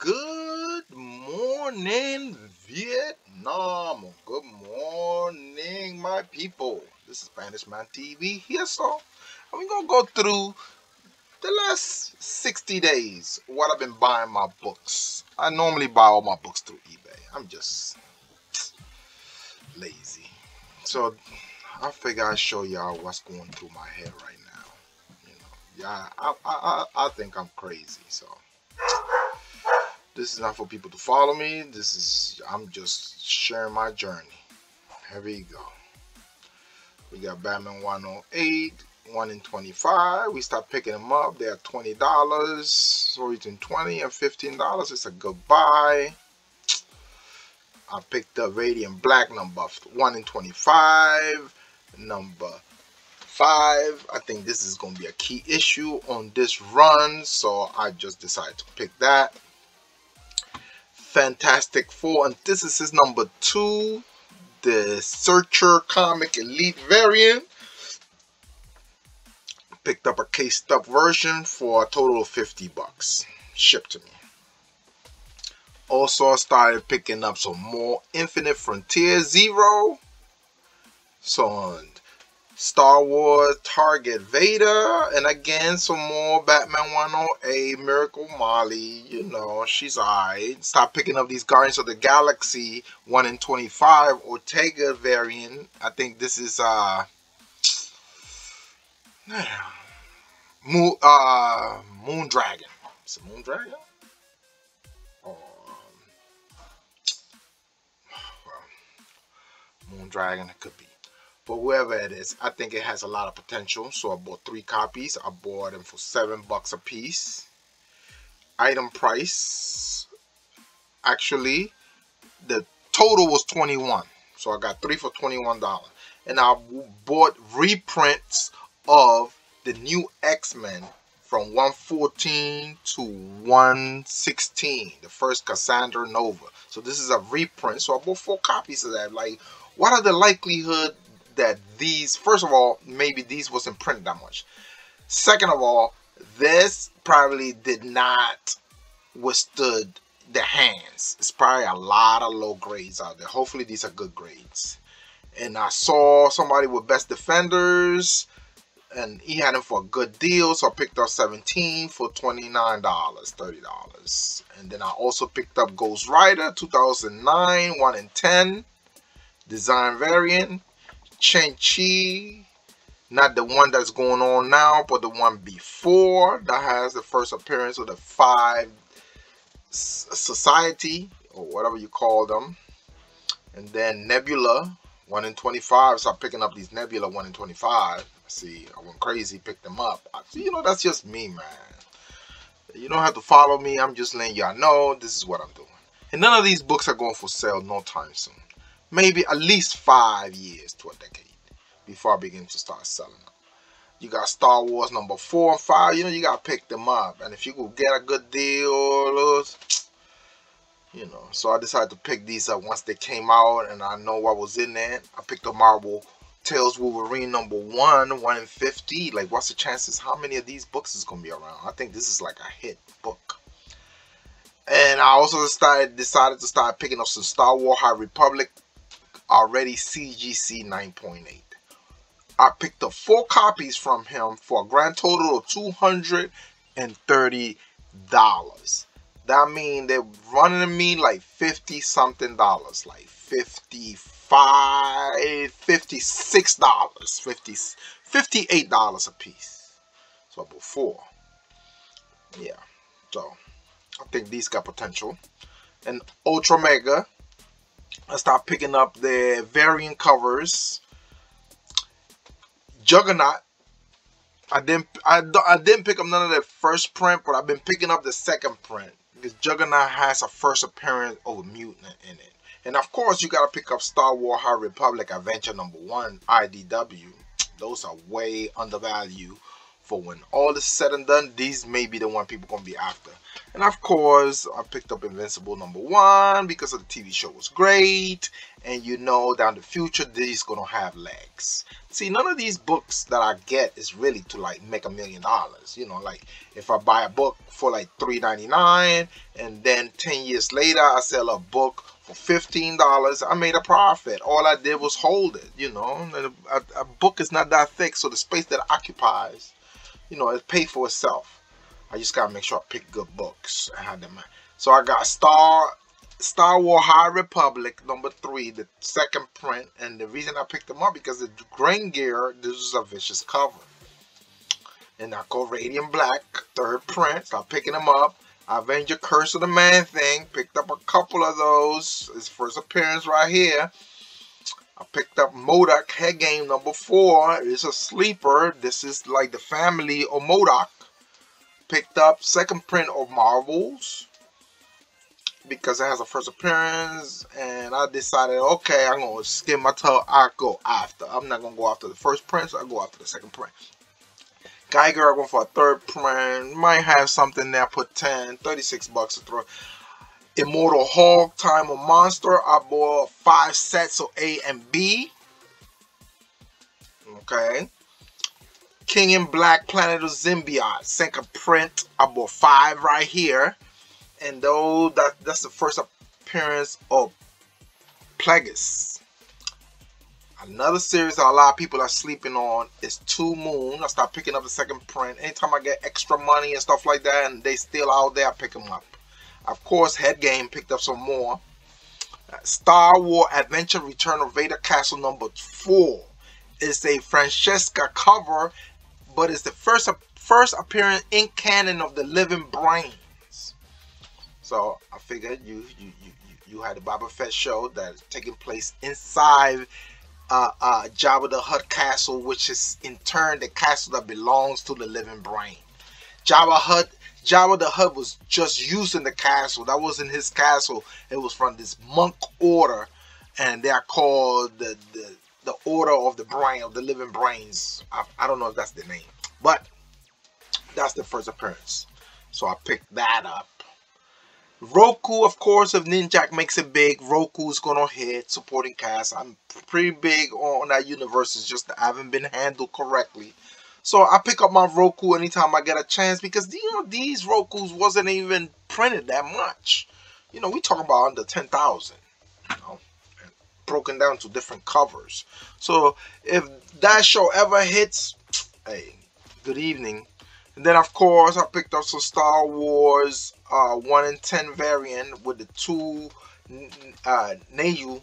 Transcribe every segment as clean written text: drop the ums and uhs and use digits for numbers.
Good morning, Vietnam. Good morning, my people. This is Spanish Man TV here, so we're gonna go through the last 60 days what I've been buying my books. I normally buy all my books through eBay. I'm just lazy, so I figure I'd show y'all what's going through my head right now. Yeah, I think I'm crazy, so. This is not for people to follow me. I'm just sharing my journey. Here we go. We got Batman 108, 1 in 25. We start picking them up. They're $20. So between $20 and $15. It's a good buy. I picked up Radiant Black number 1 in 25. Number 5. I think this is going to be a key issue on this run. So I just decided to pick that. Fantastic Four, and this is his number 2, the Searcher Comic Elite variant. Picked up a cased up version for a total of $50 shipped to me. Also started picking up some more Infinite Frontier Zero, some Star Wars Target Vader, and again some more Batman 108, Miracle Molly. You know, she's alright. Start picking up these Guardians of the Galaxy 1 in 25 Ortega variant. I think this is Moon Dragon. Is it Moon Dragon? Or Moon Dragon, it could be. But whoever it is, I think it has a lot of potential. So I bought 3 copies. I bought them for $7 a piece. Item price, actually, the total was $21. So I got 3 for $21. And I bought reprints of the new X-Men from 114 to 116. The first Cassandra Nova. So this is a reprint. So I bought 4 copies of that. Like, what are the likelihood that these, first of all, maybe these wasn't printed that much. Second of all, this probably did not withstood the hands. It's probably a lot of low grades out there. Hopefully these are good grades. And I saw somebody with Best Defenders, and he had them for a good deal, so I picked up 17 for $29, $30. And then I also picked up Ghost Rider 2009 1 in 10 design variant. Shang-Chi, not the one that's going on now, but the one before that has the first appearance of the 5 Society, or whatever you call them. And then Nebula 1 in 25. So I'm picking up these Nebula 1 in 25. See, I went crazy, picked them up. You know, that's just me, man. You don't have to follow me. I'm just letting y'all know this is what I'm doing. And none of these books are going for sale no time soon. Maybe at least 5 years to a decade before I begin to start selling them. You got Star Wars number 4 and 5. You know, you got to pick them up. And if you could get a good deal, you know. So I decided to pick these up once they came out and I know what was in there. I picked up Marvel Tales Wolverine number 1 in 50. Like, what's the chances? How many of these books is going to be around? I think this is like a hit book. And I also decided to start picking up some Star Wars High Republic already CGC 9.8. I picked up 4 copies from him for a grand total of $230. That means they're running me like 50 something dollars, like $56, $58 a piece. So I bought 4. Yeah, so I think these got potential. And Ultra Mega, I start picking up the variant covers. Juggernaut, I didn't pick up none of the first print, but I've been picking up the second print because Juggernaut has a first appearance of a mutant in it. And of course, you gotta pick up Star Wars High Republic Adventure number 1 IDW. Those are way undervalued for when all is said and done, these may be the one people gonna be after. And of course, I picked up Invincible #1 because of the TV show was great, and you know, down the future, these gonna have legs. See, none of these books that I get is really to like make $1 million. You know, like if I buy a book for like $3.99, and then 10 years later I sell a book for $15, I made a profit. All I did was hold it. You know, a book is not that thick, so the space that it occupies, you know, it pays for itself. I just gotta make sure I pick good books. I had them. So I got Star Wars High Republic #3, the second print, and the reason I picked them up because the Grain Gear, this is a vicious cover. And I go Radiant Black, third print, start picking them up. Avenger Curse of the Man Thing, picked up a couple of those. His first appearance right here. I picked up MODOK Head Game #4. It's a sleeper. This is like the family of MODOK. Picked up second print of Marvels because it has a first appearance, and I decided, okay, I'm gonna skim my toe. I go after. I'm not gonna go after the first print, so I go after the second print. Geiger, I go for a third print. Might have something there. Put 10, 36 bucks to throw. Immortal Hulk, Time of Monster. I bought 5 sets of A and B. Okay. King in Black, Planet of Symbiote, second print. I bought 5 right here. And though that's the first appearance of Plagueis. Another series that a lot of people are sleeping on is Two Moon. I start picking up the second print. Anytime I get extra money and stuff like that, and they still out there, I pick them up. Of course, Head Game picked up some more. Star Wars Adventure Return of Vader Castle #4. It's a Francesca cover, but it's the first appearance in canon of the Living Brains. So I figured you had the Boba Fett show that is taking place inside Jabba the Hutt castle, which is in turn the castle that belongs to the Living Brain. Jabba the Hutt was just using the castle. That wasn't his castle. It was from this monk order, and they are called the Order of the Brain, of the Living Brains. I don't know if that's the name, but that's the first appearance. So I picked that up. Roku, of course, if Ninjak makes it big, Roku's gonna hit. Supporting cast. I'm pretty big on that universe. It's just that I haven't been handled correctly. So I pick up my Roku anytime I get a chance because, you know, these Rokus wasn't even printed that much. You know, we talking about under 10,000. You know, broken down to different covers. So if that show ever hits, hey, good evening. And then of course I picked up some Star Wars 1 in 10 variant with the 2 Nayu,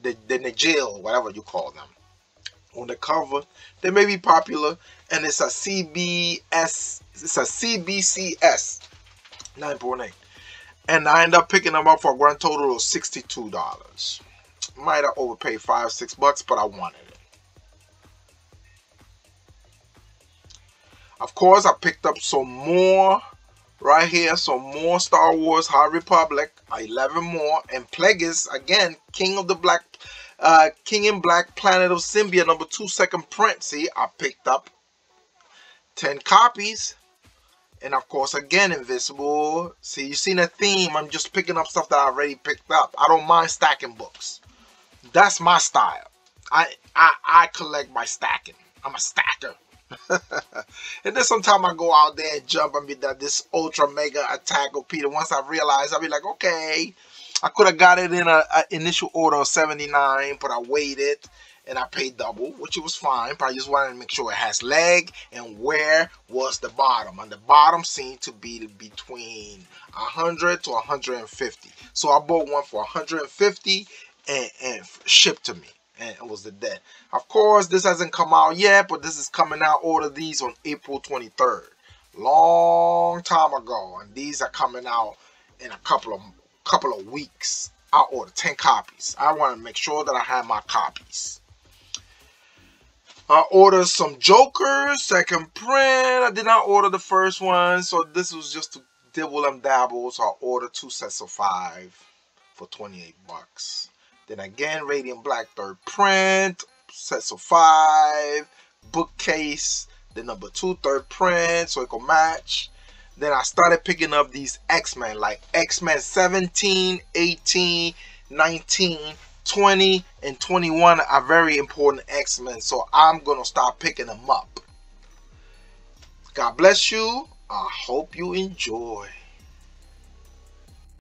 the Najil, whatever you call them, on the cover. They may be popular, and it's a CBCS 9.8, and I end up picking them up for a grand total of $62. Might have overpaid $5-6 bucks, but I wanted it. Of course, I picked up some more right here, some more Star Wars High Republic, 11 more, and Plagueis again, King in Black, Planet of Symbiote #2, second print. See, I picked up 10 copies, and of course, again, Invincible. See, you seen a theme. I'm just picking up stuff that I already picked up. I don't mind stacking books. That's my style. I collect by stacking. I'm a stacker. And then sometimes I go out there and jump and be this ultra mega attack of Peter. Once I realize, I'll be like, okay, I could have got it in an initial order of 79, but I waited and I paid double, which was fine. But I just wanted to make sure it has leg, and where was the bottom? And the bottom seemed to be between 100 to 150. So I bought one for 150 and shipped to me. And it was the dead. Of course, this hasn't come out yet, but this is coming out. Order these on April 23rd. Long time ago. And these are coming out in a couple of weeks. I ordered 10 copies. I want to make sure that I have my copies. I ordered some Jokers, second print. I did not order the first one, so this was just to dibble and dabble. So I ordered 2 sets of 5 for 28 bucks. Then again, Radiant Black, third print, sets of 5, bookcase, the number 2 third print so it could match. Then I started picking up these X-Men, like X-Men 17, 18, 19, 20, and 21 are very important X-Men, so I'm gonna start picking them up. God bless you. I hope you enjoy.